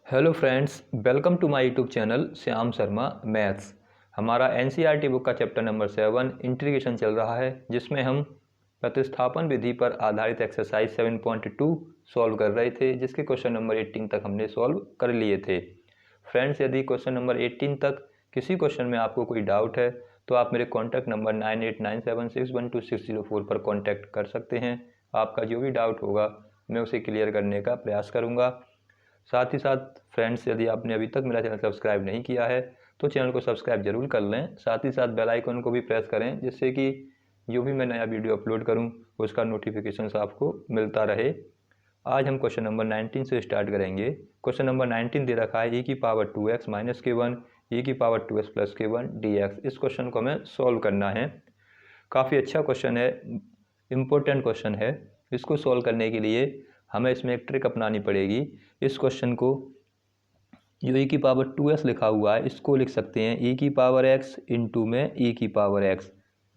Hello friends, welcome to my YouTube channel Shyam Sharma maths. हमारा NCERT book का chapter number 7 integration चल रहा है, जिसमें हम प्रतिस्थापन विधि पर आधारित एक्सरसाइज 7.2 सॉल्व कर रहे थे, जिसके क्वेश्चन नंबर 18 तक हमने सॉल्व कर लिए थे। फ्रेंड्स, यदि क्वेश्चन नंबर 18 तक किसी क्वेश्चन में आपको कोई डाउट है तो आप मेरे कॉन्टैक्ट नंबर 9897612604 पर कॉन्टैक्ट कर सकते हैं। आपका जो भी डाउट होगा मैं उसे क्लियर करने का प्रयास करूँगा। साथ ही साथ फ्रेंड्स, यदि आपने अभी तक मेरा चैनल सब्सक्राइब नहीं किया है तो चैनल को सब्सक्राइब जरूर कर लें। साथ ही साथ बेल आइकन को भी प्रेस करें, जिससे कि जो भी मैं नया वीडियो अपलोड करूं उसका नोटिफिकेशन आपको मिलता रहे। आज हम क्वेश्चन नंबर 19 से स्टार्ट करेंगे। क्वेश्चन नंबर 19 दे रखा है e⁻² minus k1 e⁻²s plus k1 dx। इस क्वेश्चन को हमें सॉल्व करना है। काफ़ी अच्छा क्वेश्चन है, इम्पोर्टेंट क्वेश्चन है। इसको सॉल्व करने के लिए हमें इसमें एक ट्रिक अपनानी पड़ेगी। इस क्वेश्चन को जो e⁻²s लिखा हुआ है इसको लिख सकते हैं e⁻x इंटू में e⁻x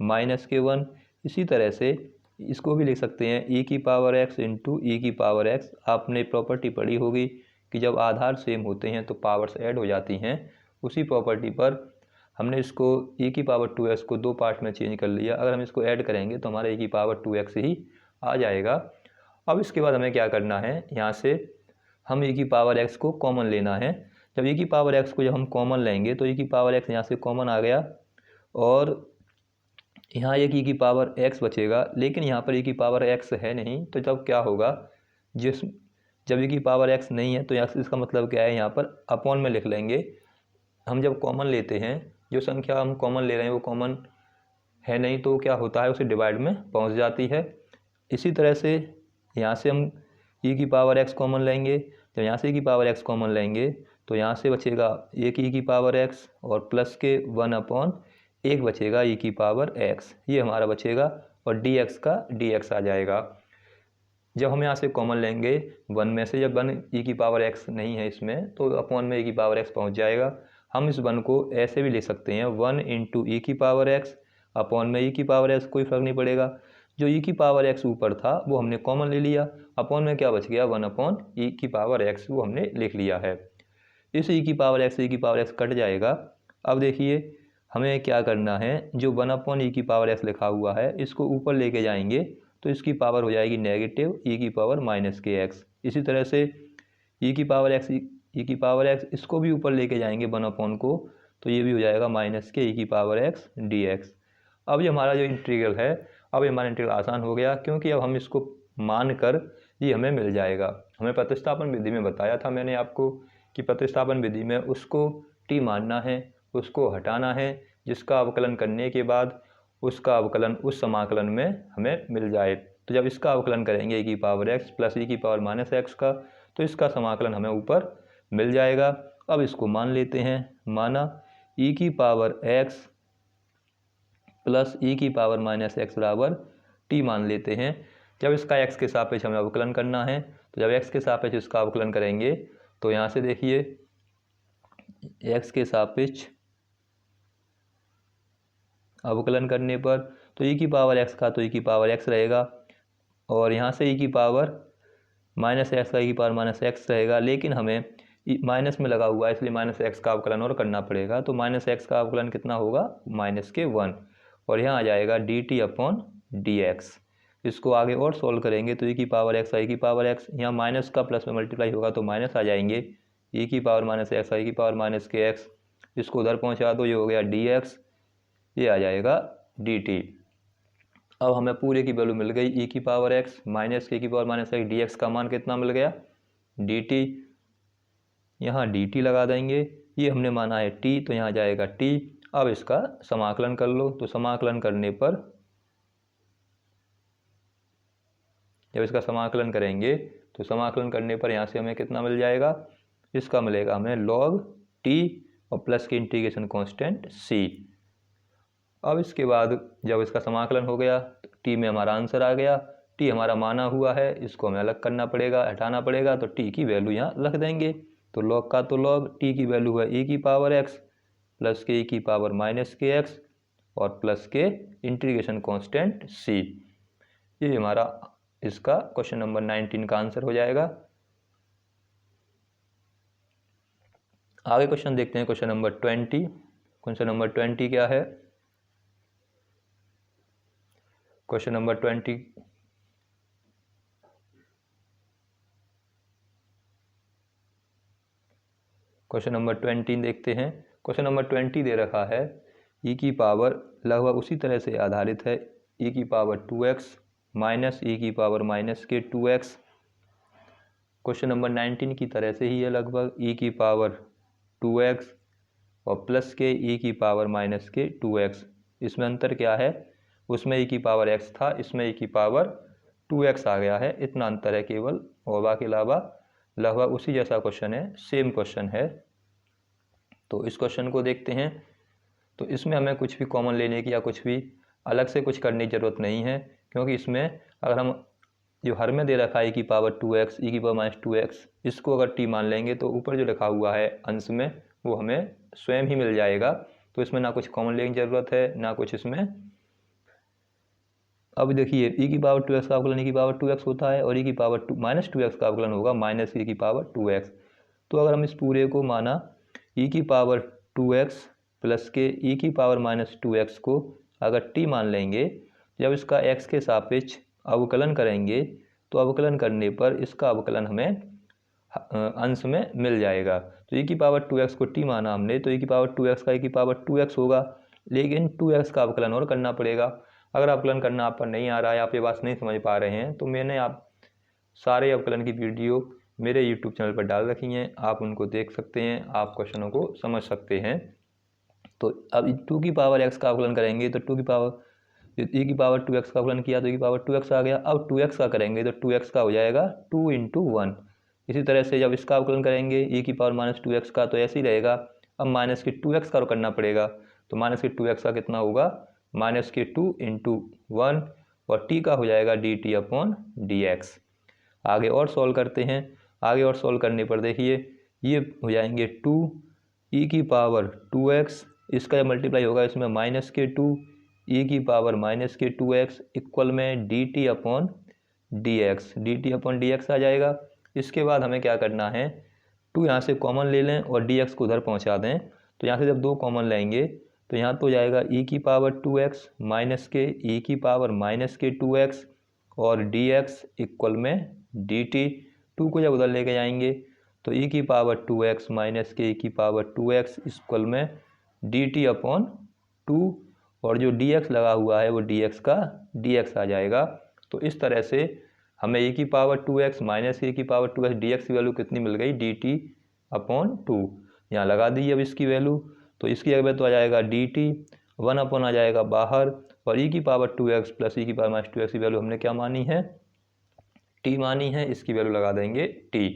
माइनस k1। इसी तरह से इसको भी लिख सकते हैं e⁻x इंटू e⁻x। आपने प्रॉपर्टी पढ़ी होगी कि जब आधार सेम होते हैं तो पावर्स ऐड हो जाती हैं। उसी प्रॉपर्टी पर हमने इसको e⁻²s को दो पार्ट में चेंज कर लिया। अगर हम इसको ऐड करेंगे तो हमारा e⁻²x ही आ जाएगा। अब इसके बाद हमें क्या करना है, यहाँ से हम e⁻x को कॉमन लेना है। जब e⁻x को जब हम कॉमन लेंगे तो e⁻x यहाँ से कॉमन आ गया और यहाँ एक e⁻x बचेगा, लेकिन यहाँ पर e⁻x है नहीं। तो जब क्या होगा, जब e⁻x नहीं है तो यहाँ से इसका मतलब क्या है, यहाँ पर अपॉन में लिख लेंगे। हम जब कॉमन लेते हैं, जो संख्या हम कॉमन ले रहे हैं वो कॉमन है नहीं, तो क्या होता है उसे डिवाइड में पहुँच जाती है। इसी तरह से यहाँ से हम e⁻x कॉमन लेंगे। जब यहाँ से e⁻x कॉमन लेंगे तो यहाँ से बचेगा एक e⁻x और प्लस के 1/1 बचेगा e⁻x, ये हमारा बचेगा और dx का dx आ जाएगा। जब हम यहाँ से कॉमन लेंगे 1 में से, जब 1 e⁻x नहीं है इसमें तो अपॉन में e⁻x पहुँच जाएगा। हम इस 1 को ऐसे भी ले सकते हैं 1 इंटू e⁻x अपॉन में e⁻x, कोई फ़र्क नहीं पड़ेगा। जो e⁻x ऊपर था वो हमने कॉमन ले लिया, अपॉन में क्या बच गया 1/e⁻x, वो हमने लिख लिया है। इस e⁻x कट जाएगा। अब देखिए हमें क्या करना है, जो 1/e⁻x लिखा हुआ है इसको ऊपर लेके जाएंगे तो इसकी पावर हो जाएगी नेगेटिव e⁻−kx। इसी तरह से e⁻x इसको भी ऊपर लेके जाएंगे 1/, को तो ये भी हो जाएगा माइनस के e⁻x dx। अब ये हमारा जो इंटीग्रल है, अब ये हमारा इंटीग्रल आसान हो गया, क्योंकि अब हम इसको मान कर ये हमें मिल जाएगा। हमें प्रतिस्थापन विधि में बताया था मैंने आपको कि प्रतिस्थापन विधि में उसको t मानना है, उसको हटाना है, जिसका अवकलन करने के बाद उसका अवकलन उस समाकलन में हमें मिल जाए। तो जब इसका अवकलन करेंगे e⁻x प्लस e⁻−x का, तो इसका समाकलन हमें ऊपर मिल जाएगा। अब इसको मान लेते हैं, माना e⁻x प्लस e⁻−x बराबर t मान लेते हैं। जब इसका x के सापेक्ष हमें अवकलन करना है तो जब x के सापेक्ष इसका अवकलन करेंगे तो यहाँ से देखिए x के सापेक्ष अवकलन करने पर तो e⁻x का तो e⁻x रहेगा और यहाँ से e⁻−x का e⁻−x रहेगा, लेकिन हमें माइनस में लगा हुआ है इसलिए -x का अवकलन और करना पड़ेगा। तो -x का अवकलन कितना होगा, -1, और यहाँ आ जाएगा dt/dx। इसको आगे और सॉल्व करेंगे तो e⁻x यहाँ माइनस का प्लस में मल्टीप्लाई होगा तो माइनस आ जाएंगे, e⁻−x e⁻−kx, इसको उधर पहुँचा दो, ये हो गया dx, ये आ जाएगा dt। अब हमें पूरे की वैल्यू मिल गई e⁻x माइनस के e⁻−x dx का मान कितना मिल गया dt। यहाँ dt लगा देंगे, ये हमने माना है t तो यहाँ जाएगा t। अब इसका समाकलन कर लो, तो समाकलन करने पर जब इसका समाकलन करेंगे तो समाकलन करने पर यहाँ से हमें कितना मिल जाएगा, इसका मिलेगा हमें log t और प्लस के इंटीग्रेशन कांस्टेंट c। अब इसके बाद जब इसका समाकलन हो गया तो t में हमारा आंसर आ गया। t हमारा माना हुआ है, इसको हमें अलग करना पड़ेगा, हटाना पड़ेगा, तो t की वैल्यू यहाँ रख देंगे। तो log का तो log, t की वैल्यू है e⁻x प्लस के e⁻−kx और प्लस के इंटीग्रेशन कांस्टेंट c। ये हमारा इसका क्वेश्चन नंबर 19 का आंसर हो जाएगा। आगे क्वेश्चन देखते हैं, क्वेश्चन नंबर 20। क्वेश्चन नंबर 20 क्या है? क्वेश्चन नंबर 20 क्वेश्चन नंबर 20 देखते हैं। क्वेश्चन नंबर 20 दे रखा है e की पावर लगभग उसी तरह से आधारित है, e की पावर 2x माइनस e की पावर माइनस के 2x। क्वेश्चन नंबर 19 की तरह से ही है लगभग, e की पावर 2x और प्लस के e की पावर माइनस के 2x। इसमें अंतर क्या है? उसमें e की पावर x था, इसमें e की पावर 2x आ गया है, इतना अंतर है केवल, और बाकी अलावा लगभग उसी जैसा क्वेश्चन है, सेम क्वेश्चन है। तो इस क्वेश्चन को देखते हैं। तो इसमें हमें कुछ भी कॉमन लेने की या कुछ भी अलग से कुछ करने की ज़रूरत नहीं है, क्योंकि इसमें अगर हम जो हर में दे रखा है e की पावर 2x, e की पावर माइनस 2x, इसको अगर t मान लेंगे तो ऊपर जो लिखा हुआ है अंश में वो हमें स्वयं ही मिल जाएगा। तो इसमें ना कुछ कॉमन लेने की ज़रूरत है, ना कुछ इसमें। अब देखिए e की पावर 2x का अवकलन e की पावर 2x होता है, और e की पावर माइनस 2x का अवकलन होगा माइनस e की पावर 2x। तो अगर हम इस पूरे को माना e की पावर 2x प्लस के e की पावर माइनस 2x को अगर t मान लेंगे, जब इसका x के सापेक्ष अवकलन करेंगे तो अवकलन करने पर इसका अवकलन हमें अंश में मिल जाएगा। तो e की पावर 2x को t माना हमने, तो e की पावर 2x का e की पावर 2x होगा, लेकिन 2x का अवकलन और करना पड़ेगा। अगर अवकलन करना आप पर नहीं आ रहा है, आप ये बात नहीं समझ पा रहे हैं, तो मैंने आप सारे अवकलन की वीडियो मेरे YouTube चैनल पर डाल रखी हैं, आप उनको देख सकते हैं, आप क्वेश्चनों को समझ सकते हैं। तो अब 2 की पावर x का अवकलन करेंगे तो 2 की पावर e की पावर 2x का अवकलन किया तो e की पावर 2x आ गया। अब 2x का करेंगे तो 2x का हो जाएगा 2 × 1। इसी तरह से जब इसका अवकलन करेंगे e की पावर माइनस 2x का, तो ऐसे ही रहेगा। अब माइनस के 2x का करना पड़ेगा, तो माइनस के 2x का कितना होगा? माइनस के 2 × 1, और t का हो जाएगा dt/dx। आगे और सॉल्व करते हैं। आगे और सॉल्व करने पर देखिए ये हो जाएंगे 2 e की पावर 2x, इसका जब मल्टीप्लाई होगा इसमें माइनस के 2 e की पावर माइनस के 2x इक्वल में dt/dx आ जाएगा। इसके बाद हमें क्या करना है, 2 यहाँ से कॉमन ले लें और dx को उधर पहुँचा दें। तो यहाँ से जब 2 कॉमन लेंगे तो यहाँ तो हो जाएगा e की पावर 2x माइनस के e की पावर माइनस के 2x और dx इक्वल में dt। 2 को जब उधर लेके जाएंगे तो e की पावर 2x माइनस के e की पावर 2x इक्वल में dt/2, और जो dx लगा हुआ है वो dx का dx आ जाएगा। तो इस तरह से हमें e की पावर 2x माइनस e की पावर 2x dx की वैल्यू कितनी मिल गई? dt/2। यहाँ लगा दी अब इसकी वैल्यू, तो इसकी जगह तो आ जाएगा dt, 1 आ जाएगा बाहर, और e की पावर 2x प्लस e की पावर माइनस 2x की वैल्यू हमने क्या मानी है? t मानी है, इसकी वैल्यू लगा देंगे t।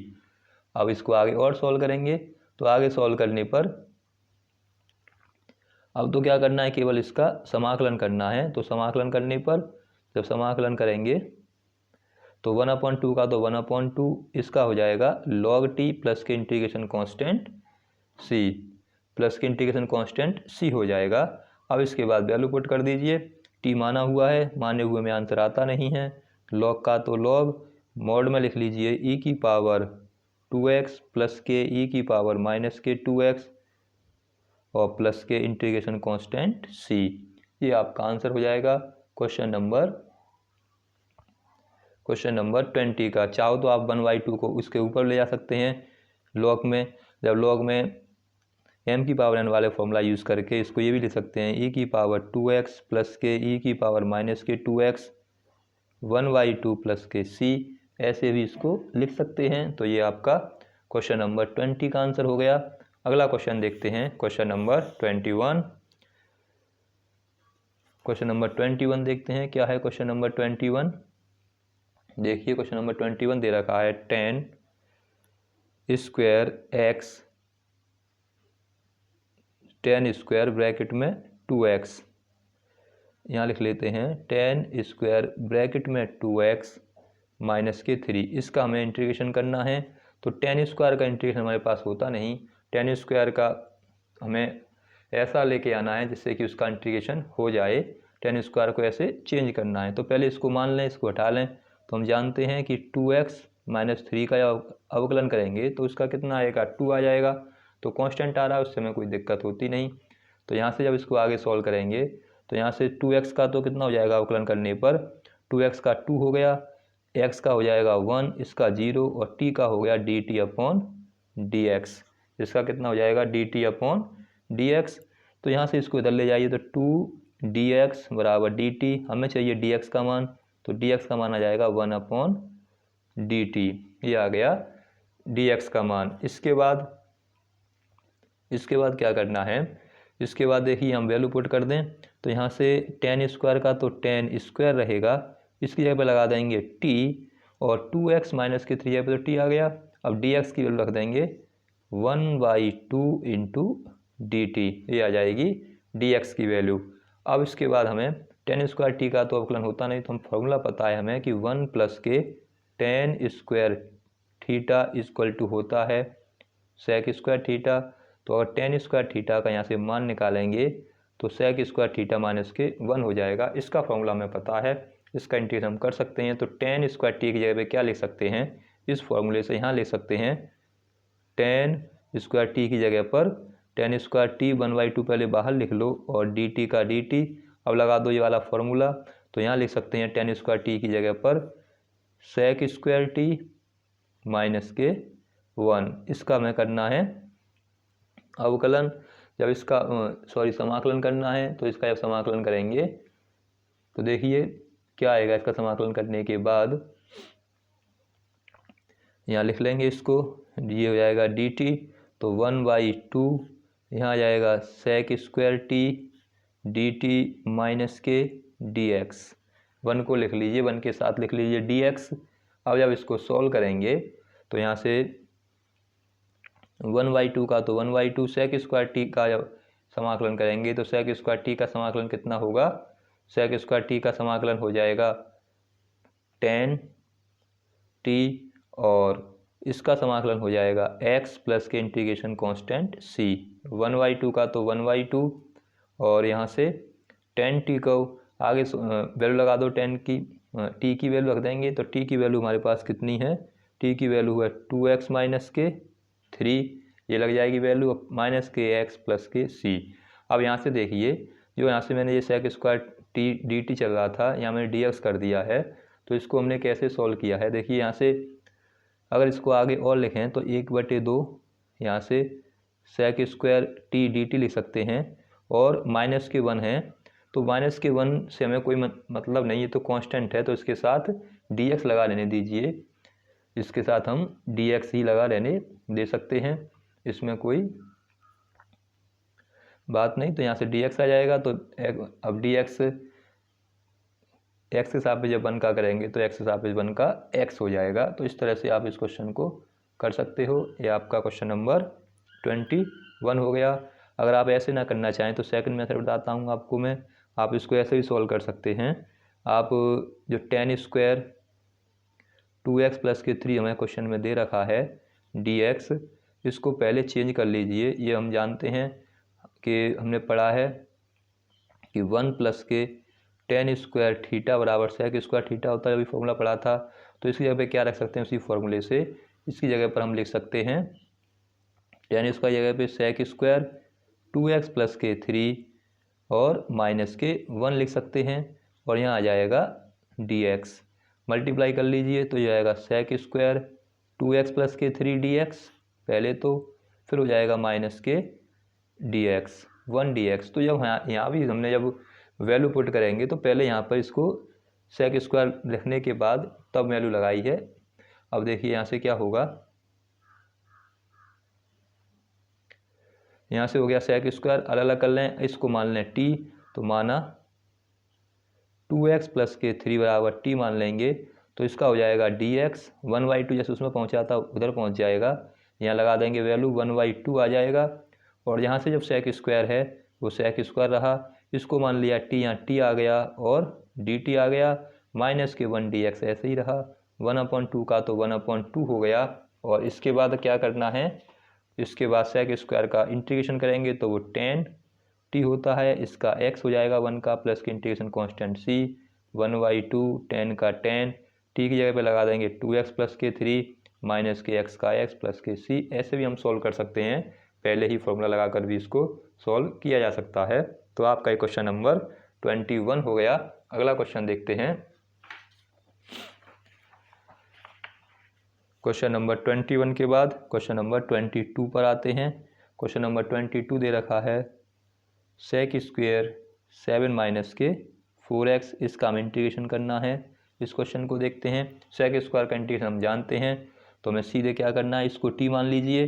अब इसको आगे और सॉल्व करेंगे। तो आगे सॉल्व करने पर अब तो क्या करना है, केवल इसका समाकलन करना है। तो समाकलन करने पर जब समाकलन करेंगे तो 1/2 का तो 1/2, इसका हो जाएगा log t प्लस के इंटीग्रेशन कांस्टेंट c, प्लस के इंटीग्रेशन कांस्टेंट c हो जाएगा। अब इसके बाद वैल्यू पुट कर दीजिए, t माना हुआ है, माने हुए में आंसर आता नहीं है। log का तो log, मॉड में लिख लीजिए e की पावर 2x प्लस के e की पावर माइनस के 2x और प्लस के इंटीग्रेशन कांस्टेंट c। ये आपका आंसर हो जाएगा क्वेश्चन नंबर 20 का। चाहो तो आप 1/2 को उसके ऊपर ले जा सकते हैं लॉग में। जब लॉग में m की पावर n वाले फॉर्मूला यूज़ करके इसको ये भी लिख सकते हैं e की पावर 2x प्लस के e की पावर माइनस के 2x 1/2 प्लस के c, ऐसे भी इसको लिख सकते हैं। तो ये आपका क्वेश्चन नंबर 20 का आंसर हो गया। अगला क्वेश्चन देखते हैं, क्वेश्चन नंबर 21। क्वेश्चन नंबर 21 देखते हैं क्या है क्वेश्चन नंबर 21। देखिए क्वेश्चन नंबर 21 दे रखा है 10 स्क्वायर x, 10 स्क्वायर ब्रैकेट में 2x, यहाँ लिख लेते हैं 10 स्क्वायर ब्रैकेट में 2x माइनस के 3। इसका हमें इंटीग्रेशन करना है। तो 10 स्क्वायर का इंटीग्रेशन हमारे पास होता नहीं, 10 स्क्वायर का हमें ऐसा लेके आना है जिससे कि उसका इंटीग्रेशन हो जाए। 10 स्क्वायर को ऐसे चेंज करना है। तो पहले इसको मान लें, इसको हटा लें। तो हम जानते हैं कि 2x माइनस 3 का अवकलन करेंगे तो उसका कितना आएगा? 2 आ जाएगा। तो कांस्टेंट आ रहा है, उससे हमें कोई दिक्कत होती नहीं। तो यहाँ से जब इसको आगे सॉल्व करेंगे तो यहाँ से 2x का तो कितना हो जाएगा अवकलन करने पर, 2x का 2 हो गया, x का हो जाएगा 1, इसका 0 और t का हो गया dt अपॉन dx। इसका कितना हो जाएगा dt अपॉन dx। तो यहाँ से इसको इधर ले जाइए तो 2dx बराबर dt, हमें चाहिए dx का मान, तो dx का मान आ जाएगा 1 अपॉन dt, ये आ गया dx का मान। इसके बाद क्या करना है, इसके बाद देखिए हम वैल्यू पुट कर दें तो यहाँ से tan स्क्वायर का तो tan स्क्वायर रहेगा, इसकी जगह पर लगा देंगे t, और 2x माइनस के 3 जगह पर तो t आ गया। अब dx की वैल्यू रख देंगे 1/2 इंटू dt, ये आ जाएगी dx की वैल्यू। अब इसके बाद हमें tan स्क्वायर t का तो अवकलन होता नहीं, तो हम फॉर्मूला पता है हमें कि 1 प्लस के tan square theta equal to होता है sec स्क्वायर थीटा। तो अगर tan स्क्वायर थीटा का यहाँ से मान निकालेंगे तो sec स्क्वायर थीटा माइनस के 1 हो जाएगा। इसका फॉर्मूला हमें पता है, इसका इंटीग्रेशन हम कर सकते हैं। तो tan स्क्वायर टी की जगह पे क्या लिख सकते हैं, इस फॉर्मूले से यहाँ लिख सकते हैं tan स्क्वायर टी की जगह पर tan स्क्वायर टी 1/2 पहले बाहर लिख लो और dt का dt, अब लगा दो ये वाला फॉर्मूला। तो यहाँ लिख सकते हैं tan स्क्वायर टी की जगह पर sec स्क्वायर टी माइनस के 1। इसका हमें करना है अवकलन, जब इसका समाकलन करना है। तो इसका जब समाकलन करेंगे तो देखिए क्या आएगा, इसका समाकलन करने के बाद यहाँ लिख लेंगे इसको, ये हो जाएगा dt, तो 1/2 यहाँ आ जाएगा sec square T dt minus के dx। 1 को लिख लीजिए, 1 के साथ लिख लीजिए dx। अब जब इसको सॉल्व करेंगे तो यहाँ से 1/2 का तो 1/2 sec स्क्वायर टी का जब समाकलन करेंगे तो sec स्क्वायर टी का समाकलन कितना होगा, sec स्क्वायर टी का समाकलन हो जाएगा tan t, और इसका समाकलन हो जाएगा x प्लस के इंटीग्रेशन कांस्टेंट c। 1/2 का तो 1/2, और यहाँ से tan t को आगे वैल्यू लगा दो, tan की t की वैल्यू रख देंगे। तो t की वैल्यू हमारे पास कितनी है, t की वैल्यू है 2x माइनस के 3, ये लग जाएगी वैल्यू, माइनस के x प्लस के c। अब यहाँ से देखिए जो यहाँ से मैंने ये sec स्क्वायर टी dt चल रहा था, यहाँ मैंने dx कर दिया है। तो इसको हमने कैसे सॉल्व किया है, देखिए यहाँ से अगर इसको आगे और लिखें तो 1/2 यहाँ से sec स्क्वायर टी dt लिख सकते हैं, और माइनस के 1 है तो माइनस के 1 से हमें कोई मतलब नहीं है, तो कांस्टेंट है तो इसके साथ dx लगा लेने दीजिए, इसके साथ हम dx ही लगा लेने दे सकते हैं, इसमें कोई बात नहीं। तो यहाँ से dx आ जाएगा, तो अब dx x के सापेक्ष जब 1 का करेंगे तो x के सापेक्ष 1 का x हो जाएगा। तो इस तरह से आप इस क्वेश्चन को कर सकते हो। ये आपका क्वेश्चन नंबर 21 हो गया। अगर आप ऐसे ना करना चाहें तो सेकंड मेथड बताता हूँ आपको मैं, आप इसको ऐसे भी सॉल्व कर सकते हैं। आप जो tan स्क्वायर 2x प्लस के 3 हमें क्वेश्चन में दे रखा है dx, इसको पहले चेंज कर लीजिए। ये हम जानते हैं कि हमने पढ़ा है कि 1 प्लस के tan स्क्वायर थीटा बराबर sec स्क्वायर थीटा होता है, अभी फॉर्मूला पढ़ा था। तो इसकी जगह पे क्या रख सकते हैं, उसी फॉर्मूले से इसकी जगह पर हम लिख सकते हैं tan स्क्वायर जगह पे sec स्क्वायर 2x प्लस के 3 और माइनस के 1 लिख सकते हैं, और यहाँ आ जाएगा dx। मल्टीप्लाई कर लीजिए तो ये आएगा sec स्क्वायर 2x प्लस के 3 dx पहले, तो फिर हो जाएगा माइनस के dx 1 dx। तो जब यहाँ भी हमने जब वैल्यू पुट करेंगे तो पहले यहाँ पर इसको sec स्क्वायर लिखने के बाद तब वैल्यू लगाई है। अब देखिए यहाँ से क्या होगा, यहाँ से हो गया sec स्क्वायर, अलग अलग कर लें, इसको मान लें t, तो माना 2x प्लस के 3 बराबर t मान लेंगे, तो इसका हो जाएगा dx 1/2, जैसे उसमें पहुँचा था उधर पहुँच जाएगा, यहाँ लगा देंगे वैल्यू 1/2 आ जाएगा। और यहाँ से जब sec स्क्वायर है वो sec स्क्वायर रहा, इसको मान लिया t, यहाँ t आ गया और dt आ गया, माइनस के 1 dx ऐसे ही रहा, 1/2 का तो 1/2 हो गया। और इसके बाद क्या करना है, इसके बाद sec स्क्वायर का इंटीग्रेशन करेंगे तो वो tan t होता है, इसका x हो जाएगा 1 का, प्लस के इंटीग्रेशन कांस्टेंट c 1/2 tan का tan, t की जगह पे लगा देंगे 2x प्लस के 3 माइनस के x का x प्लस के c। ऐसे भी हम सॉल्व कर सकते हैं, पहले ही फॉर्मूला लगाकर भी इसको सॉल्व किया जा सकता है। तो आपका ये क्वेश्चन नंबर 21 हो गया। अगला क्वेश्चन देखते हैं। क्वेश्चन नंबर 21 के बाद क्वेश्चन नंबर 22 पर आते हैं। क्वेश्चन नंबर 22 दे रखा है सेक स्क्वेयर 7 माइनस के 4x, इसका हमें इंटीग्रेशन करना है। इस क्वेश्चन को देखते हैं। सेक स्क्वायर का इंटीग्रेशन हम जानते हैं, तो हमें सीधे क्या करना है, इसको t मान लीजिए।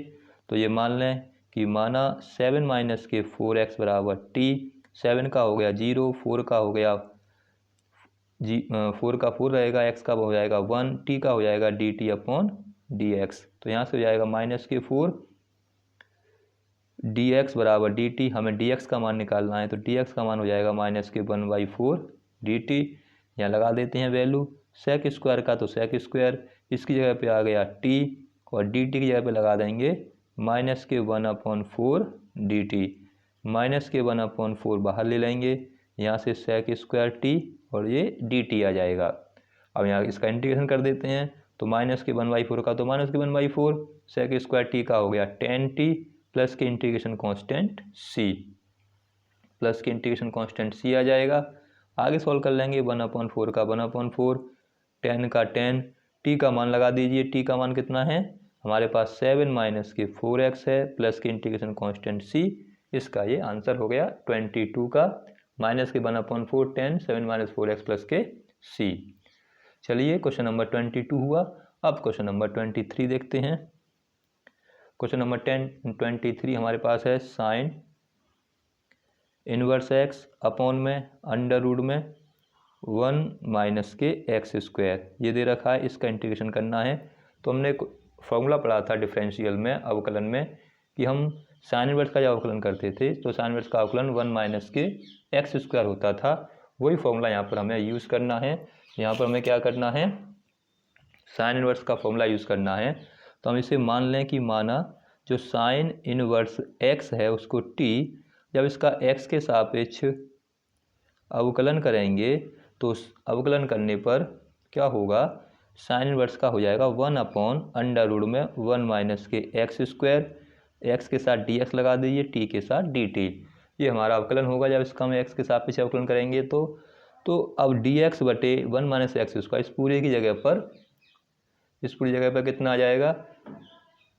तो ये मान लें कि माना 7 माइनस के 4x बराबर t। 7 का हो गया 0, 4 का हो गया 4 का 4 रहेगा, x का हो जाएगा 1, t का हो जाएगा dt अपॉन dx। तो यहाँ से हो जाएगा माइनस के 4 dx बराबर dt। हमें dx का मान निकालना है, तो dx का मान हो जाएगा माइनस के 1/4 dt। यहाँ लगा देते हैं वैल्यू। सेक स्क्वायर का तो सेक स्क्वायर, इसकी जगह पे आ गया t, और dt की जगह पे लगा देंगे माइनस के 1/4 dt। माइनस के 1/4 बाहर ले लेंगे, यहाँ से सेक स्क्वायर t और ये dt आ जाएगा। अब यहाँ इसका इंटीग्रेशन कर देते हैं, तो माइनस के 1/4 का तो माइनस के 1/4, सेक स्क्वायर t का हो गया 10t, प्लस के इंटीग्रेशन कांस्टेंट c, प्लस के इंटीग्रेशन कांस्टेंट c आ जाएगा। आगे सॉल्व कर लेंगे 1/4 का 1/4, 10 का 10, t का मान लगा दीजिए। t का मान कितना है हमारे पास 7 माइनस के 4x है, प्लस के इंटीग्रेशन कांस्टेंट c। इसका ये आंसर हो गया 22 का। माइनस के 1/4 10, 7 माइनस 4x प्लस के c। चलिए क्वेश्चन नंबर 22 हुआ। अब क्वेश्चन नंबर 23 देखते हैं। क्वेश्चन नंबर 23 हमारे पास है साइन इनवर्स x अपॉन में अंडर रूट में 1 माइनस के x स्क्वायर, ये दे रखा है। इसका इंटीग्रेशन करना है। तो हमने फॉर्मूला पढ़ा था डिफरेंशियल में, अवकलन में, कि हम साइन इनवर्स का जब अवकलन करते थे तो साइन इनवर्स का अवकलन 1 माइनस के x स्क्वायर होता था। वही फॉर्मूला यहाँ पर हमें यूज़ करना है। यहाँ पर हमें क्या करना है, साइन इनवर्स का फॉर्मूला यूज़ करना है। तो हम इसे मान लें कि माना जो साइन इनवर्स x है उसको t, जब इसका x के सापेक्ष अवकलन करेंगे तो अवकलन करने पर क्या होगा, साइन इनवर्स का हो जाएगा 1/√में 1 माइनस के x स्क्वायर, x के साथ dx लगा दीजिए, t के साथ dt। ये हमारा अवकलन होगा जब इसका हम x के सापेक्ष अवकलन करेंगे। तो अब dx बटे 1 माइनस x स्क्वायर, इस पूरी जगह पर कितना आ जाएगा,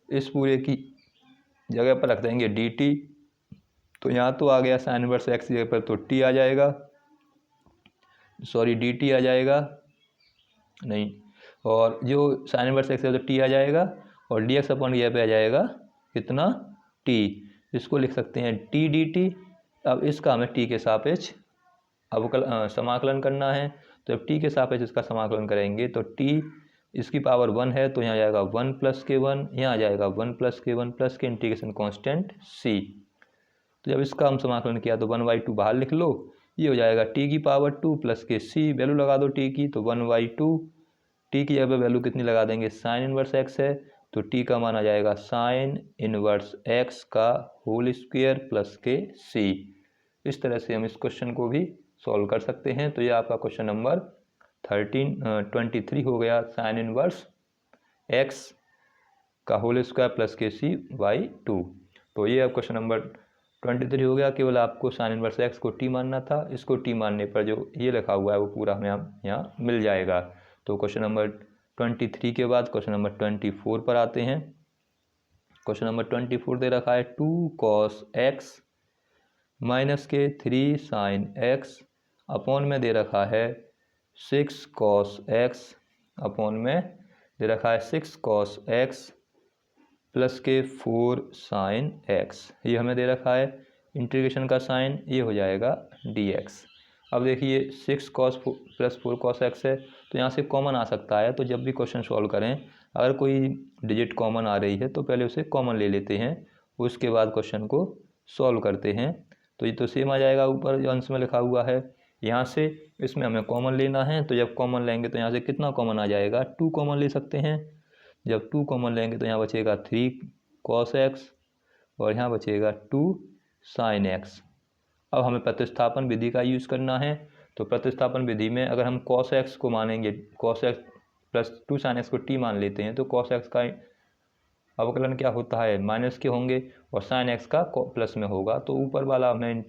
इस पूरे की जगह पर रख देंगे dt। तो यहाँ तो आ गया साइन इनवर्स x की जगह पर तो t आ जाएगा, सॉरी dt आ जाएगा नहीं, और जो साइन इनवर्स x है तो t आ जाएगा, और dx अपॉन यह पे आ जाएगा कितना t। इसको लिख सकते हैं t dt। अब इसका हमें t के सापेक्ष समाकलन करना है। तो जब t के सापेक्ष इसका समाकलन करेंगे तो t इसकी पावर 1 है, तो यहाँ आ जाएगा 1 प्लस के 1, यहाँ आ जाएगा 1 प्लस के 1 प्लस के इंटीग्रेशन कांस्टेंट c। तो जब इसका हम समाकलन किया तो 1/2 बाहर लिख लो, ये हो जाएगा t की पावर 2 प्लस के c, वैल्यू लगा दो t की, तो 1/2। t की जगह पर वैल्यू कितनी लगा देंगे, साइन इनवर्स x है, तो t का मान आ जाएगा साइन इनवर्स x का होल स्क्वायर प्लस के c। इस तरह से हम इस क्वेश्चन को भी सॉल्व कर सकते हैं। तो ये आपका क्वेश्चन नंबर 23 हो गया, साइन इनवर्स x का होल स्क्वायर प्लस के c/2। तो ये अब क्वेश्चन नंबर 23 हो गया। केवल आपको साइन इनवर्स x को t मानना था। इसको t मानने पर जो ये लिखा हुआ है वो पूरा हमें यहाँ मिल जाएगा। तो क्वेश्चन नंबर 23 के बाद क्वेश्चन नंबर 24 पर आते हैं। क्वेश्चन नंबर 24 दे रखा है 2 cos x माइनस के 3 साइन x अपॉन में दे रखा है 6 cos x अपॉन में दे रखा है 6 cos x प्लस के 4 साइन x। ये हमें दे रखा है इंटीग्रेशन का साइन, ये हो जाएगा dx। अब देखिए 6 cos प्लस 4 cos x है, तो यहाँ से कॉमन आ सकता है। तो जब भी क्वेश्चन सॉल्व करें, अगर कोई डिजिट कॉमन आ रही है तो पहले उसे कॉमन ले लेते हैं, उसके बाद क्वेश्चन को सॉल्व करते हैं। तो ये तो सेम आ जाएगा ऊपर जो अंश में लिखा हुआ है। यहाँ से इसमें हमें कॉमन लेना है, तो जब कॉमन लेंगे तो यहाँ से कितना कॉमन आ जाएगा, 2 कॉमन ले सकते हैं। जब 2 कॉमन लेंगे तो यहाँ बचेगा 3 cos x और यहाँ बचेगा 2 sin x। अब हमें प्रतिस्थापन विधि का यूज़ करना है। तो प्रतिस्थापन विधि में अगर हम cos x को मानेंगे, cos x plus 2 sin x को t मान लेते हैं, तो cos x का अवकलन क्या होता है, माइनस के होंगे और साइन एक्स का प्लस में होगा। तो ऊपर वाला हमें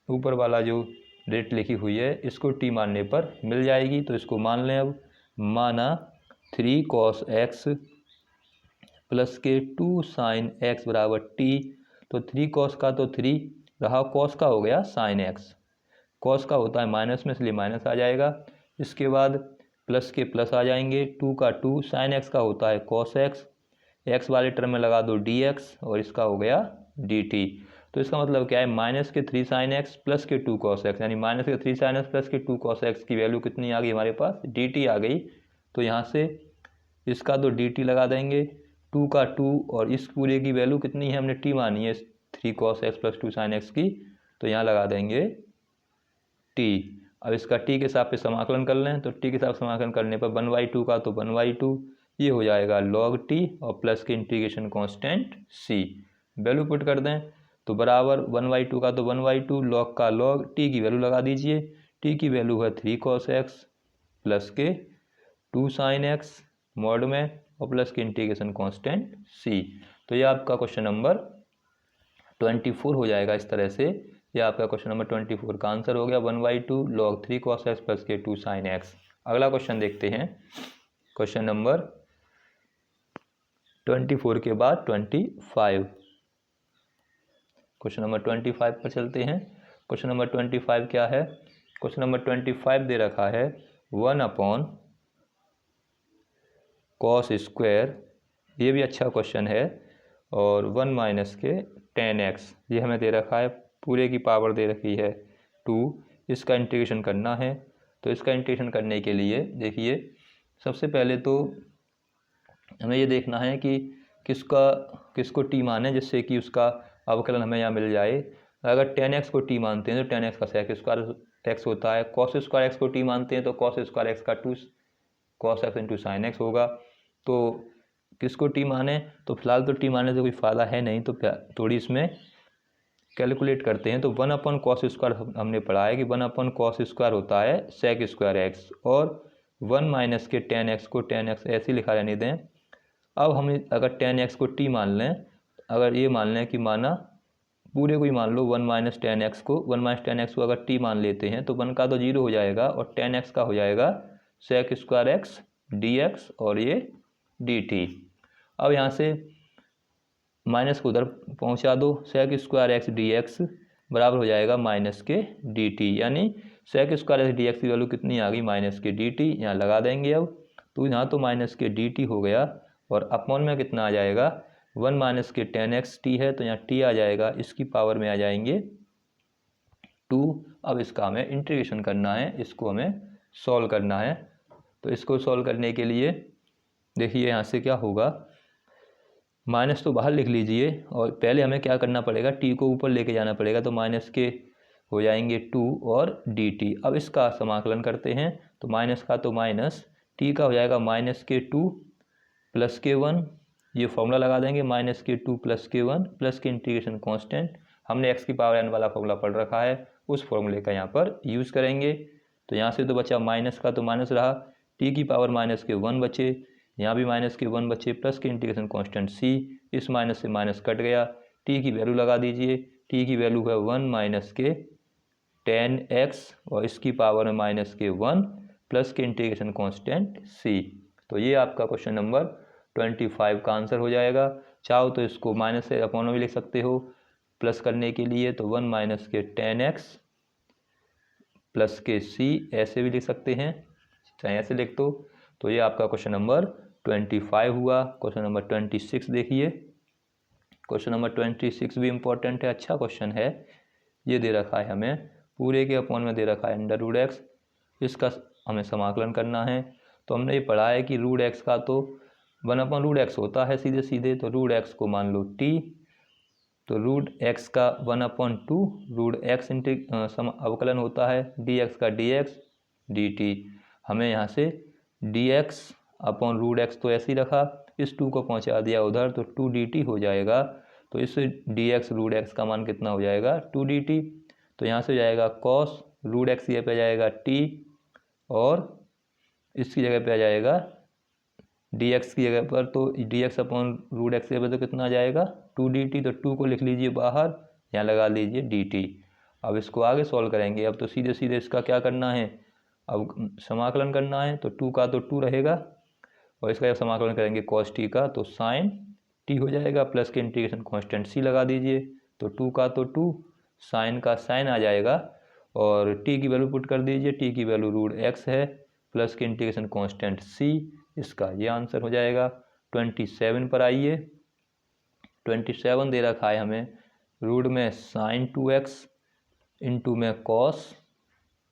ऊपर वाला जो रेट लिखी हुई है इसको टी मानने पर मिल जाएगी। तो इसको मान लें। अब माना 3 cos x प्लस के 2 sin x बराबर टी। तो 3 cos का तो 3 रहा, cos का हो गया sin x। cos का होता है माइनस में, इसलिए माइनस आ जाएगा। इसके बाद प्लस के प्लस आ जाएंगे, 2 का 2, sin x का होता है cos x, x वाले टर्म में लगा दो dx और इसका हो गया dt। तो इसका मतलब क्या है, माइनस के 3 sin x प्लस के 2 cos x, यानी माइनस के 3 sin x प्लस के 2 cos x की वैल्यू कितनी आ गई हमारे पास, dt आ गई। तो यहाँ से इसका तो dt लगा देंगे, 2 का 2 और इस पूरे की वैल्यू कितनी है, हमने t मानी है 3 cos x plus 2 sin x की, तो यहाँ लगा देंगे t। अब इसका t के हिसाब पे समाकलन कर लें, तो t के हिसाब से समाकलन करने पर 1/2 का तो 1/2, ये हो जाएगा log t और प्लस के integration constant c, value put कर दें तो बराबर 1/2 का तो 1/2, log का log, t की वैल्यू लगा दीजिए, t की वैल्यू है 3 cos x प्लस के 2 sin x मॉड में और प्लस के इंटीग्रेशन कांस्टेंट c। तो ये आपका क्वेश्चन नंबर 24 हो जाएगा इस तरह से। ये आपका क्वेश्चन नंबर 24 का आंसर हो गया 1/2 log 3 cos x प्लस के 2 sin x। अगला क्वेश्चन देखते हैं, क्वेश्चन नंबर 24 के बाद 25। क्वेश्चन नंबर 25 पर चलते हैं। क्वेश्चन नंबर 25 क्या है, क्वेश्चन नंबर 25 दे रखा है 1/cos स्क्वायर, ये भी अच्छा क्वेश्चन है, और 1 माइनस के tan x, ये हमें दे रखा है, पूरे की पावर दे रखी है 2, इसका इंटीग्रेशन करना है। तो इसका इंटीग्रेशन करने के लिए देखिए, सबसे पहले तो हमें ये देखना है कि किसको t माने, जिससे कि उसका अवकलन हमें यहाँ मिल जाए। अगर tan x को t मानते हैं तो tan x का sec स्क्वायर x होता है, cos स्क्वायर x को t मानते हैं तो cos स्क्वायर x का 2 cos x into sine x होगा। तो किसको t माने, तो फिलहाल तो t मानने से कोई फ़ायदा है नहीं, तो थोड़ी इसमें कैलकुलेट करते हैं। तो 1/cos स्क्वायर हमने पढ़ा है कि 1/cos स्क्वायर होता है sec स्क्वायर x, और 1 माइनस के tan x को tan x ऐसे ही लिखा रहने दें। अब हम अगर tan x को t मान लें, अगर ये मान लें कि माना पूरे को ही मान लो, 1 माइनस tan x को अगर t मान लेते हैं तो 1 का तो 0 हो जाएगा और tan x का हो जाएगा sec स्क्वायर x dx और ये dt। अब यहाँ से माइनस को उधर पहुँचा दो, sec स्क्वायर x dx बराबर हो जाएगा माइनस के dt, यानी sec स्क्वायर x dx की वैल्यू कितनी आ गई, माइनस के dt, यहाँ लगा देंगे। अब तो यहाँ तो माइनस के dt हो गया और अपॉन में कितना आ जाएगा, 1 माइनस के tan x t है, तो यहाँ t आ जाएगा, इसकी पावर में आ जाएंगे 2। अब इसका हमें इंटीग्रेशन करना है, इसको हमें सॉल्व करना है। तो इसको सॉल्व करने के लिए देखिए यहाँ से क्या होगा, माइनस तो बाहर लिख लीजिए और पहले हमें क्या करना पड़ेगा, t को ऊपर लेके जाना पड़ेगा, तो माइनस के हो जाएंगे 2 और dt। अब इसका समाकलन करते हैं, तो माइनस का तो माइनस, t का हो जाएगा माइनस के 2 प्लस के 1, ये फॉर्मूला लगा देंगे, माइनस के 2 प्लस के 1 प्लस के इंटीग्रेशन कांस्टेंट, हमने x की पावर n वाला फॉर्मूला पढ़ रखा है, उस फॉर्मूले का यहाँ पर यूज़ करेंगे। तो यहाँ से तो बचा माइनस का तो माइनस रहा, t की पावर माइनस के 1 बचे, यहाँ भी माइनस के 1 बचे, प्लस के इंटीग्रेशन कांस्टेंट c, इस माइनस से माइनस कट गया, t की वैल्यू लगा दीजिए, t की वैल्यू है 1 माइनस के tan x और इसकी पावर में माइनस के 1 प्लस के इंटीग्रेशन कांस्टेंट c। तो ये आपका क्वेश्चन नंबर 25 का आंसर हो जाएगा। चाहो तो इसको माइनस से अपॉन में भी लिख सकते हो, प्लस करने के लिए तो 1 माइनस के tan x प्लस के c ऐसे भी लिख सकते हैं, चाहे ऐसे लिख दो। तो ये आपका क्वेश्चन नंबर 25 हुआ। क्वेश्चन नंबर 26 देखिए, क्वेश्चन नंबर 26 भी इम्पोर्टेंट है, अच्छा क्वेश्चन है। ये दे रखा है हमें, पूरे के अपॉन में दे रखा है अंडर रूट एक्स, इसका हमें समाकलन करना है। तो हमने ये पढ़ा है कि रूट एक्स का तो 1/√x होता है सीधे सीधे, तो रूट एक्स को मान लो t, तो रूट एक्स का 1/2 रूट एक्स अवकलन होता है dx का dx dt। हमें यहाँ से dx अपॉन रूट एक्स तो ऐसे ही रखा, इस 2 को पहुँचा दिया उधर, तो 2 dt हो जाएगा। तो इस dx रूट एक्स का मान कितना हो जाएगा, 2 dt। तो यहाँ से हो जाएगा cos रूट एक्स, ये पे आ जाएगा t, और इसकी जगह पे आ जाएगा डी एक्स की जगह पर, तो D X upon root X की जगह तो कितना आ जाएगा 2dt, तो 2 को लिख लीजिए बाहर, यहाँ लगा लीजिए dt। अब इसको आगे सॉल्व करेंगे। अब तो सीधे सीधे इसका क्या करना है, अब समाकलन करना है, तो 2 का तो 2 रहेगा और इसका जब समाकलन करेंगे cos t का तो sin t हो जाएगा, प्लस के इंटीग्रेशन कांस्टेंट c लगा दीजिए, तो 2 का तो 2, sin का sin आ जाएगा और t की वैल्यू पुट कर दीजिए, t की वैल्यू रूट x है, प्लस के इंटीग्रेशन कांस्टेंट c, इसका ये आंसर हो जाएगा। 27 पर आइए, 27 दे रखा है हमें रूट में sin 2x इंटू में cos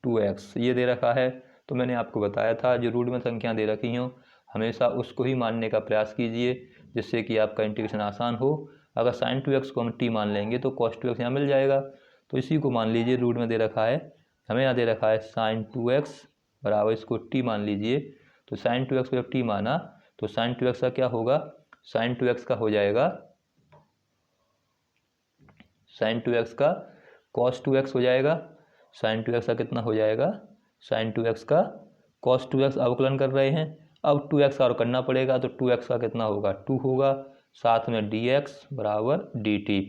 2x ये दे रखा है। तो मैंने आपको बताया था जो रूट में संख्या दे रखी हों हमेशा उसको ही मानने का प्रयास कीजिए, जिससे कि आपका इंटीग्रेशन आसान हो। अगर sin 2x को हम t मान लेंगे तो cos 2x यहाँ मिल जाएगा, तो इसी को मान लीजिए रूट में दे रखा है, हमें यहाँ दे रखा है sin 2x बराबर इसको t मान लीजिए। तो sin 2x को जब t माना तो sin 2x का क्या होगा, sin 2x का हो जाएगा, sin 2x का cos 2x हो जाएगा, sin 2x का कितना हो जाएगा, sin 2x का cos 2x अवकलन कर रहे हैं, अब 2x और करना पड़ेगा, तो 2x का कितना होगा 2 होगा, साथ में dx बराबर dt।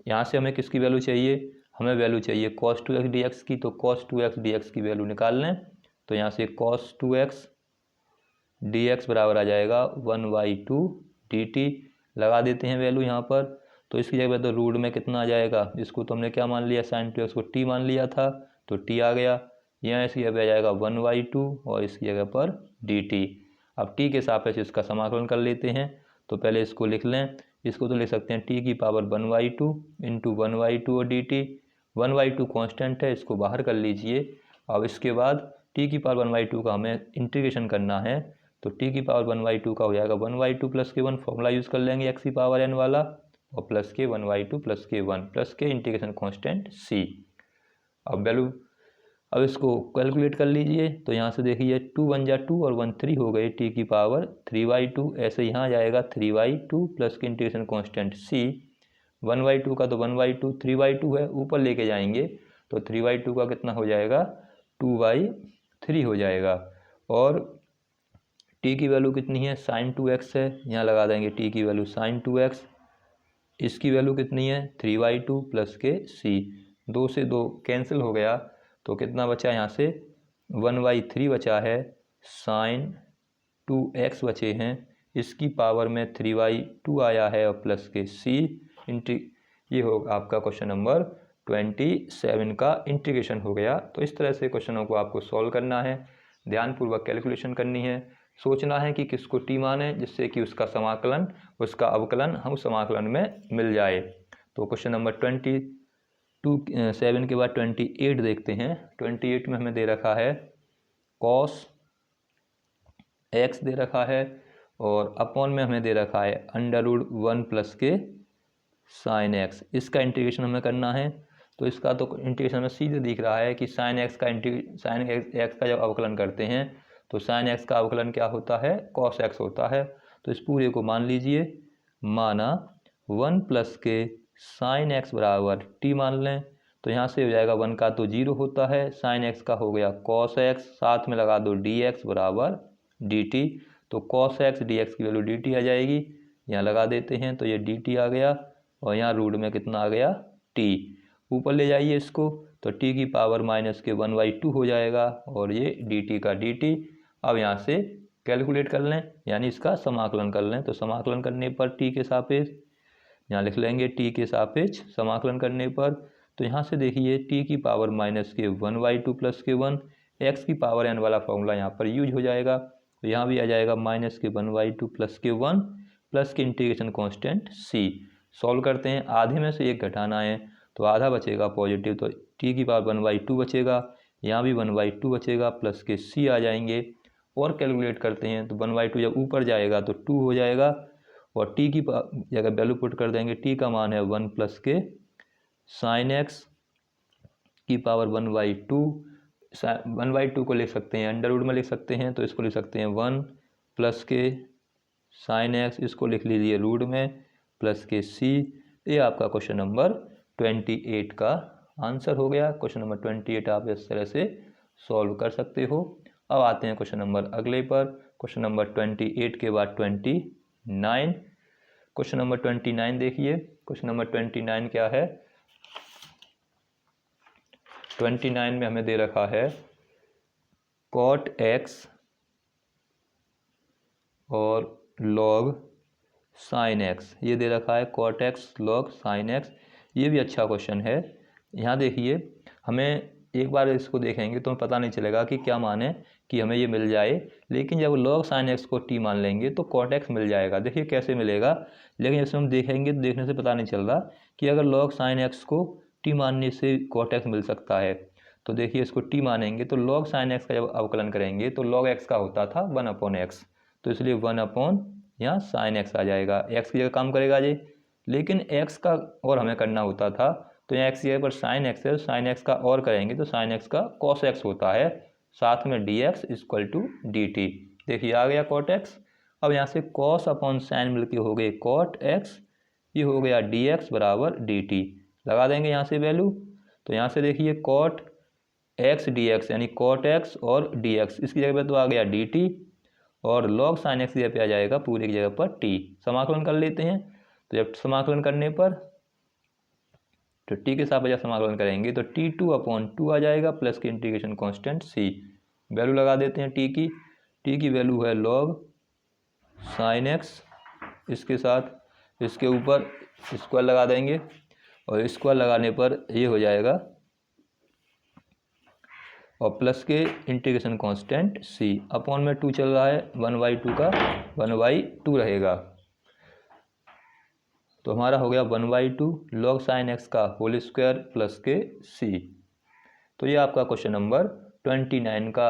यहाँ से हमें किसकी वैल्यू चाहिए, हमें वैल्यू चाहिए cos 2x dx की, तो cos 2x dx की वैल्यू निकाल लें, तो यहाँ से cos 2x dx बराबर आ जाएगा 1/2 dt, लगा देते हैं वैल्यू यहाँ पर, तो इसकी जगह तो रूट में कितना आ जाएगा, इसको तो हमने क्या मान लिया sin 2x को t मान लिया था, तो t आ गया, यहाँ इसकी जगह आ जाएगा 1/2 और इसकी जगह पर dt। अब t के सापेक्ष इसका समाकलन कर लेते हैं, तो पहले इसको लिख लें, इसको तो लिख सकते हैं t की पावर 1/2 इंटू 1/2 और dt, 1/2 कॉन्स्टेंट है, इसको बाहर कर लीजिए। अब इसके बाद t की पावर 1/2 का हमें इंटीग्रेशन करना है, तो t की पावर 1/2 का हो जाएगा 1/2 प्लस के 1, फॉर्मूला यूज़ कर लेंगे x की पावर n वाला, और प्लस के 1/2 प्लस के 1 प्लस के इंटीग्रेशन कांस्टेंट c। अब वैल्यू, अब इसको कैलकुलेट कर लीजिए, तो यहाँ से देखिए 2 1 जा 2 और 1 3 हो गए, t की पावर 3/2, ऐसे यहाँ जाएगा 3/2 प्लस के इंटीग्रेशन कांस्टेंट c, 1/2 का तो 1/2, 3/2 है, ऊपर लेके जाएंगे तो 3/2 का कितना हो जाएगा 2/3 हो जाएगा, और t की वैल्यू कितनी है sin 2x है, यहाँ लगा देंगे t की वैल्यू sin 2x, इसकी वैल्यू कितनी है 3/2 प्लस के c, 2 से 2 कैंसिल हो गया, तो कितना बचा यहाँ से 1/3 बचा है, sin 2x बचे हैं, इसकी पावर में 3/2 आया है और प्लस के c इंटी, ये होगा आपका क्वेश्चन नंबर 27 का इंटीग्रेशन हो गया। तो इस तरह से क्वेश्चनों को आपको सॉल्व करना है, ध्यानपूर्वक कैलकुलेशन करनी है, सोचना है कि किसको टी माने, जिससे कि उसका समाकलन, उसका अवकलन हम समाकलन में मिल जाए। तो क्वेश्चन नंबर 7 के बाद 28 देखते हैं। 28 में हमें दे रखा है cos x दे रखा है, और अपॉन में हमें दे रखा है √1 प्लस के sin x, इसका इंटीग्रेशन हमें करना है। तो इसका तो इंटीग्रेशन में सीधे दिख रहा है कि sin x का जब अवकलन करते हैं तो sin x का अवकलन क्या होता है cos x होता है। तो इस पूरे को मान लीजिए, माना 1 प्लस के sin x बराबर t मान लें, तो यहाँ से हो जाएगा 1 का तो 0 होता है, sin x का हो गया cos x, साथ में लगा दो dx बराबर dt, तो cos x dx की वैल्यू dt आ जाएगी, यहाँ लगा देते हैं, तो ये dt आ गया, और यहाँ रूट में कितना आ गया t, ऊपर ले जाइए इसको, तो t की पावर माइनस के 1/2 हो जाएगा, और ये dt का dt। अब यहाँ से कैलकुलेट कर लें, यानी इसका समाकलन कर लें, तो समाकलन करने पर t के सापेक्ष यहाँ लिख लेंगे, t के सापेक्ष समाकलन करने पर, तो यहाँ से देखिए t की पावर माइनस के 1/2 प्लस के 1, x की पावर n वाला फॉर्मूला यहाँ पर यूज हो जाएगा, तो यहाँ भी आ जाएगा माइनस के 1/2 प्लस के 1 प्लस के इंटीग्रेशन कांस्टेंट c। सॉल्व करते हैं, आधे में से एक घटाना है, तो आधा बचेगा पॉजिटिव, तो t की पावर 1/2 बचेगा, यहाँ भी 1/2 बचेगा, प्लस के c आ जाएंगे, और कैलकुलेट करते हैं, तो 1/2 जब ऊपर जाएगा तो 2 हो जाएगा, और t की जगह वैल्यू पुट कर देंगे, t का मान है 1 प्लस के sin x की पावर 1/2, 1/2 को लिख सकते हैं अंडर रूट में लिख सकते हैं, तो इसको लिख सकते हैं 1 प्लस के sin x, इसको लिख लीजिए रूट में, प्लस के c। ये आपका क्वेश्चन नंबर 28 का आंसर हो गया। क्वेश्चन नंबर 28 आप इस तरह से सॉल्व कर सकते हो। अब आते हैं क्वेश्चन नंबर अगले पर। क्वेश्चन नंबर 28 के बाद 29। क्वेश्चन नंबर 29 देखिए। क्वेश्चन नंबर 29 क्या है? 29 में हमें दे रखा है cot x और log sin x। ये दे रखा है cot x log sin x। ये भी अच्छा क्वेश्चन है। यहाँ देखिए, हमें एक बार इसको देखेंगे तो पता नहीं चलेगा कि क्या माने कि हमें ये मिल जाए, लेकिन जब log sin x को t मान लेंगे तो cot x मिल जाएगा। देखिए कैसे मिलेगा, लेकिन जैसे हम देखेंगे तो देखने से पता नहीं चल रहा कि अगर log sin x को t मानने से cot x मिल सकता है। तो देखिए इसको t मानेंगे तो log sin x का जब अवकलन करेंगे तो log x का होता था 1/x, तो इसलिए 1/ यहाँ sin x आ जाएगा। x की जगह काम करेगा जी, लेकिन x का और हमें करना होता था, तो यहाँ x की जगह पर sin x है, sin x का और करेंगे तो sin x का cos x होता है, साथ में dx इक्वल टू dt। देखिए आ गया cot x। अब यहाँ से cos अपॉन sin मिलके हो गए cot x, ये हो गया dx बराबर dt। लगा देंगे यहाँ से वैल्यू, तो यहाँ से देखिए cot x dx यानी cot x और dx, इसकी जगह पर तो आ गया dt, और log sin x की जगह पे आ जाएगा पूरे की जगह पर t। समाकलन कर लेते हैं, तो जब समाकलन करने पर तो t के साथ जब समाकलन करेंगे तो t2/2 आ जाएगा प्लस के इंटीग्रेशन कांस्टेंट c। वैल्यू लगा देते हैं t की वैल्यू है log sin x, इसके साथ इसके ऊपर स्क्वायर लगा देंगे, और स्क्वायर लगाने पर ये हो जाएगा और प्लस के इंटीग्रेशन कांस्टेंट c। अपॉन में 2 चल रहा है, 1/2 का 1/2 रहेगा, तो हमारा हो गया 1/2 log sin x का होल स्क्वायर प्लस के c। तो ये आपका क्वेश्चन नंबर 29 का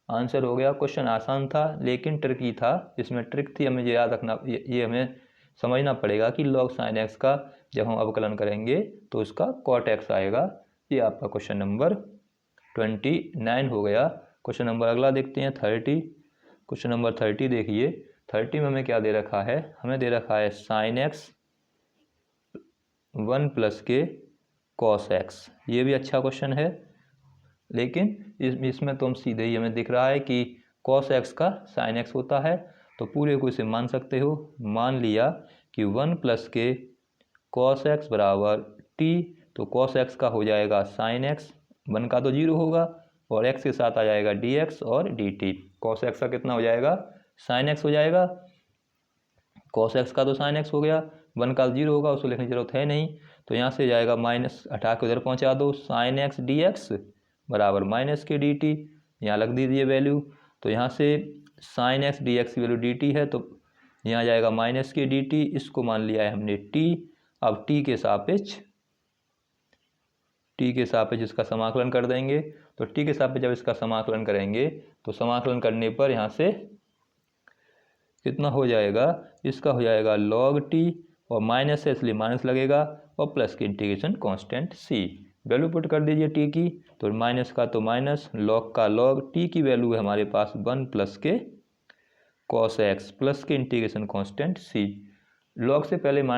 आंसर हो गया। क्वेश्चन आसान था लेकिन ट्रिकी था, इसमें ट्रिक थी, हमें याद रखना, ये हमें समझना पड़ेगा कि log sin x का जब हम अवकलन करेंगे तो उसका cot x आएगा। ये आपका क्वेश्चन नंबर 29 हो गया। क्वेश्चन नंबर अगला देखते हैं 30। क्वेश्चन नंबर 30 देखिए। 30 में हमें क्या दे रखा है? हमें दे रखा है sin x 1 प्लस के cos x। ये भी अच्छा क्वेश्चन है, लेकिन इसमें तो हम सीधे ही हमें दिख रहा है कि cos x का sin x होता है, तो पूरे को इसे मान सकते हो। मान लिया कि 1 प्लस के cos x बराबर t, तो cos x का हो जाएगा sin x, 1 का तो 0 होगा और x के साथ आ जाएगा dx और dt। cos x का कितना हो जाएगा? sin x हो जाएगा। cos x का तो sin x हो गया, 1 का 0 होगा, उसको लिखने की जरूरत है नहीं, तो यहाँ से जाएगा माइनस, हटा के उधर पहुँचा दो, sin x dx बराबर माइनस के dt। यहाँ लग दीजिए वैल्यू, तो यहाँ से sin x dx की वैल्यू dt है, तो यहाँ जाएगा माइनस के dt। इसको मान लिया है हमने t। अब t के सापेक्ष इसका समाकलन कर देंगे, तो t के सापेक्ष जब इसका समाकलन करेंगे तो समाकलन करने पर यहाँ से कितना हो जाएगा? इसका हो जाएगा log t, और माइनस है इसलिए माइनस लगेगा, और प्लस की integration constant c। Value put कर दीजिए t की, तो माइनस का तो माइनस, log का log, t की वैल्यू है हमारे पास 1 प्लस के cos x प्लस के इंटीग्रेशन कांस्टेंट c। log से पहले